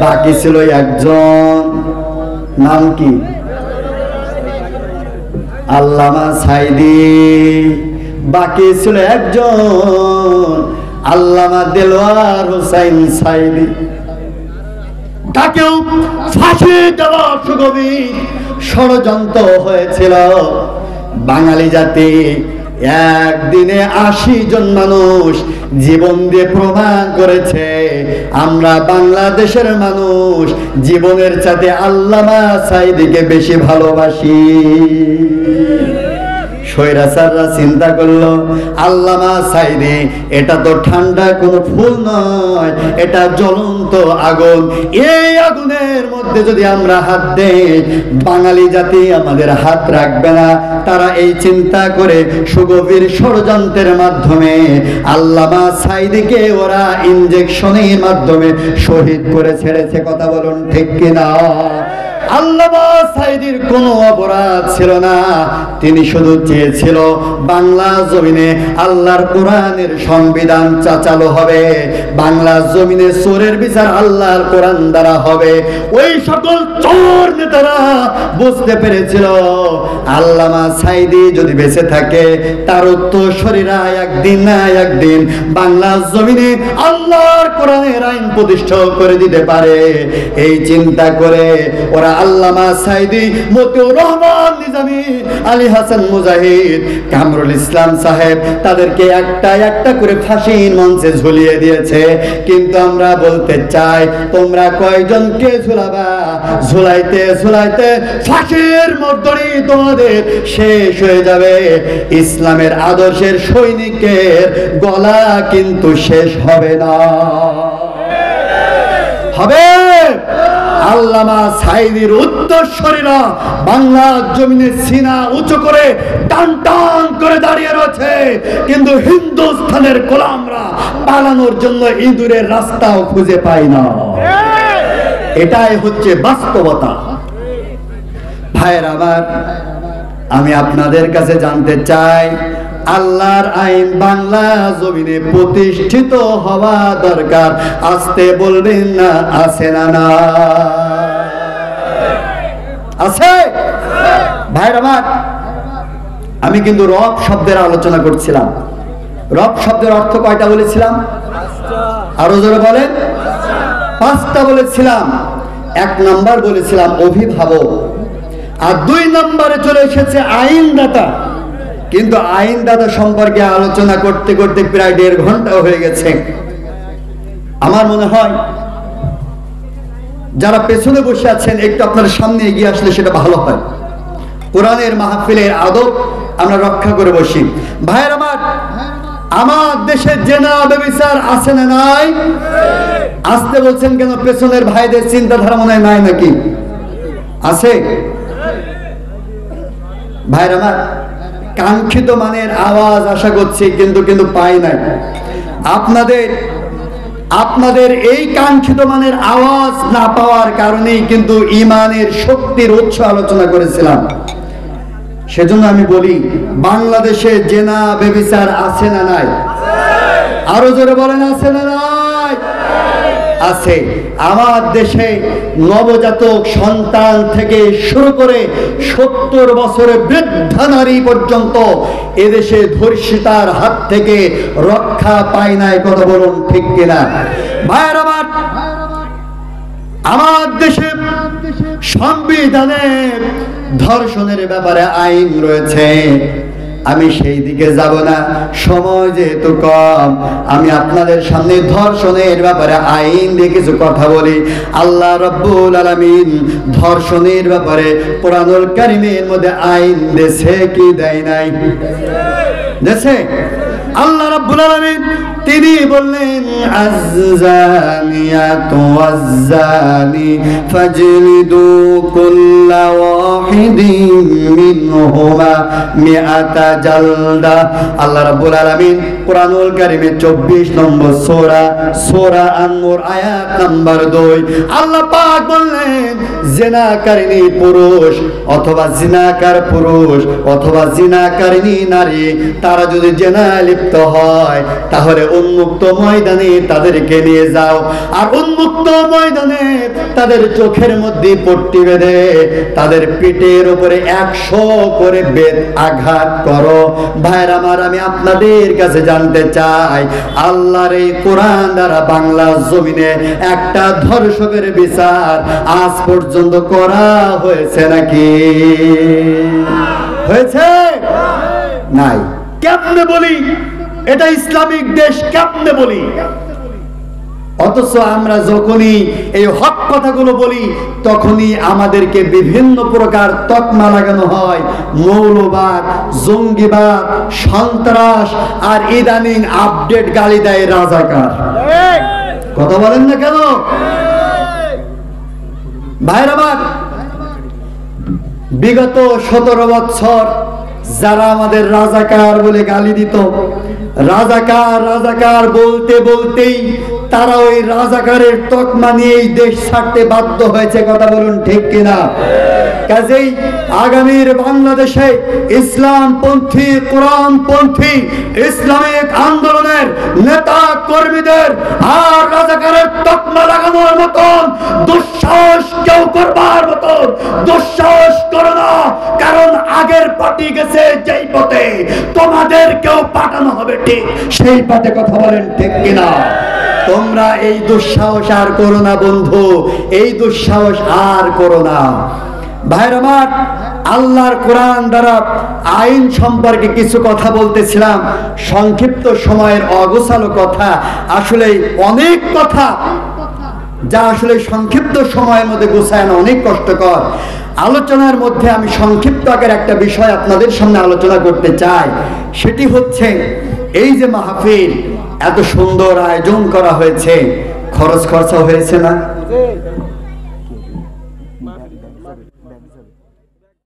বাকি ছিল একজন, নাম কি? আল্লামা সাইদি। বাকি ছিল একজন, আল্লামা দেলোয়ার হোসাইন সাইদি। তাকেও ফাঁসি দেওয়ার সুগভীর ষড়যন্ত্র হয়েছিল। বাঙালি জাতি একদিনে ৮০ জন মানুষ জীবন দিয়ে প্রমাণ করেছে আমরা বাংলাদেশের মানুষ জীবনের চাইতে আল্লামা সাইদিকে বেশি ভালোবাসি। স্বৈরাচাররা চিন্তা করলো আল্লামা সাইদি এটা তো ঠান্ডা কোনো ফুল নয়, এটা জ্বলন্ত আগুন। এই আগুনের মধ্যে যদি আমরা হাত দেই বাঙালি জাতি আমাদের হাত রাখবে না। তারা এই চিন্তা করে সুগভীর ষড়যন্ত্রের মাধ্যমে আল্লামা সাইদিকে ওরা ইনজেকশনের মাধ্যমে শহীদ করে ছেড়েছে। কথা বলুন ঠিক কিনা? আল্লামা সাইদির কোনো অপরাধ ছিল না, তিনি শুধু চেয়েছিল বাংলা জমিনে আল্লাহর কোরআনের সংবিধান চাচালো হবে, বাংলা জমিনে চোরের বিচার আল্লাহর কোরআন দ্বারা হবে। ওই সকল চোর নেতারা বুঝতে পেরেছিল আল্লামা সাইদি যদি বেঁচে থাকে তার উত্তরসূরিরা একদিন না একদিন বাংলা জমিনে আল্লাহর কোরআনের আইন প্রতিষ্ঠা করে দিতে পারে। এই চিন্তা করে ওরা আল্লামা সাইদি, মতিউর রহমান নিজামী, আলী হাসান মুজাহিদ, কামরুল ইসলাম সাহেব তাদেরকে একটা একটা করে ফাঁসির মঞ্চে ঝুলিয়ে দিয়েছে। কিন্তু আমরা বলতে চাই তোমরা কয়জনকে ঝুলাবা? ঝুলাইতে ঝুলাইতে ফাঁসির মর্দনি তোমাদের শেষ হয়ে যাবে। ইসলামের আদর্শের সৈনিকের গলা কিন্তু শেষ হবে না। হবে আল্লামা সাইদির উত্তরসূরিরা বাংলার জমিনে সিনা উঁচু করে টান টান করে দাঁড়িয়ে রয়েছে, কিন্তু হিন্দুস্তানের গোলামরা পালানোর জন্য ইঁদুরের রাস্তাও খুঁজে পায় না। এটাই হচ্ছে বাস্তবতা। ভাইয়ের আমার, আমি আপনাদের কাছে জানতে চাই আল্লাহর আইন বাংলা জমিনে প্রতিষ্ঠিত হওয়া দরকার। আসতে বলবেন না, আছে না? না আছে? ভাইয়ের আমার, আমি কিন্তু রব শব্দের আলোচনা করছিলাম। রব শব্দের অর্থ কয়টা বলেছিলাম? আরো জোরে বলেন। 5টা বলেছিলাম। 1 নাম্বার বলেছিলাম অভিভাবক, আর 2 নম্বরে চলে এসেছে আইনদাতা। কিন্তু আইনদাতা সম্পর্কে আলোচনা করতে করতে প্রায় 1.5 ঘন্টা হয়ে গেছে। আমার মনে হয় যারা পেছনে বসে আছেন একটু আপনার সামনে এগিয়ে আসলে সেটা ভালো হয়। কোরআনের মাহফিলের আদব আমরা রক্ষা করে বসি। ভাইয়ের আমার, আমার দেশে জেনা ব্যভিচার আছে না নাই? আসতে বলছেন কেন? পেছনের ভাইদের চিন্তাধারা মনে হয় নাই নাকি? আছে? ভাইয়ের আমার, কাঙ্ক্ষিত মানের আওয়াজ আশা করছি, কিন্তু পাই নাই। আপনাদের এই কাঙ্ক্ষিত মানের আওয়াজ না পাওয়ার কারণেই কিন্তু ঈমানের শক্তির উৎস আলোচনা করেছিলাম। সেজন্য আমি বলি বাংলাদেশে জেনা ব্যভিচার আছে না নাই? আরো জোরে বলেন, আছে না নাই? আছে। আমার দেশে নবজাতক সন্তান থেকে শুরু করে 70 বছরের বৃদ্ধা নারী পর্যন্ত এদেশে ধর্ষিতার হাত থেকে রক্ষা পায় নাই। কথা বলুন ঠিক কিনা? ভাইয়ের আমার, আমার দেশে সংবিধানে ধর্ষণের ব্যাপারে আইন রয়েছে। আমি সেই দিকে যাব না, সময় যেহেতু কম। আমি আপনাদের সামনে ধর্ষণের ব্যাপারে আইন দিয়ে কিছু কথা বলি। আল্লাহ রাব্বুল আলামিন ধর্ষণের ব্যাপারে কোরআনুল কারীমের মধ্যে আইন দেছে কি দেয় নাই? দেছে। আল্লাহ রাব্বুল আলামিন তিনি বললেন আয-যানিয়াতু ওয়াজ-যানি ফাজলিদু কুল্লা ওয়াহিদিন মিনহুমা মিআতা জালদা। আল্লাহ রাব্বুল আলামিন কোরআনুল কারীমে 24 নম্বর সূরা আন-নূর আয়াত নাম্বার 2 আল্লাহ পাক বললেন জিনাকারিনী পুরুষ অথবা জিনাকার পুরুষ অথবা জিনাকারিনী নারী তারা যদি জিনায় লিপ্ত হয় হয় তাহলে উন্মুক্ত ময়দানে তাদেরকে নিয়ে যাও, আর উন্মুক্ত ময়দানে তাদের চোখের মধ্যে পট্টি বেঁধে তাদের পিঠের উপরে 100 করে বেত আঘাত করো। ভাইরা আমার, আমি আপনাদের কাছে জানতে চাই, আল্লাহর এই কোরআন দ্বারা বাংলা জমিনে একটা ধর্ষকের বিচার আজ পর্যন্ত করা হয়েছে নাকি? হয়েছে? নাই। কেমনে বলি এটা ইসলামিক দেশ? কেমনে বলি? অথচ আমরা যখনই এই হক কথাগুলো বলি তখনই আমাদেরকে বিভিন্ন প্রকার তকমা লাগানো হয়, মৌলবাদ, জঙ্গিবাদ, সন্ত্রাস, আর ইদানিং আপডেট গালি দেয় রাজাকার। কথা বলেন না কেন? ভাইরা আমার, বিগত 17 বছর যারা আমাদের রাজাকার বলে গালি দিত, রাজাকার রাজাকার বলতে বলতেই তারা ওই রাজাকারের তকমা নিয়েই দেশ ছাড়তে বাধ্য হয়েছে। কথা বলুন ঠিক কিনা? কাজেই আগামীর বাংলাদেশে ইসলামপন্থী, কোরআনপন্থী, ইসলামিক আন্দোলনের নেতা কর্মীদের আর রাজাকারের তকমা লাগানোর মতন দুঃসাহস কেউ করবার মতন দুঃসাহস করো না, কারণ আগের পার্টি গেছে যেই পথে তোমাদের কেউ পাঠানো হবে ঠিক সেই পথে। কথা বলেন ঠিক কিনা? তোমরা এই দুঃসাহস আর করো না বন্ধু, এই দুঃসাহস আর করো না। ভাইরা আমার, আল্লাহর কোরআন দ্বারা আইন সম্পর্কে কিছু কথা বলতেছিলাম। সংক্ষিপ্ত সময়ের অগোছালো কথা, আসলে অনেক কথা যা আসলে সংক্ষিপ্ত সময়ের মধ্যে গোছানো অনেক কষ্টকর। আলোচনার মধ্যে আমি সংক্ষিপ্ত আকারে একটা বিষয় আপনাদের সামনে আলোচনা করতে চাই। সেটি হচ্ছে এই যে মাহফিল এত সুন্দর আয়োজন করা হয়েছে, খরচ খরচা হয়েছে না?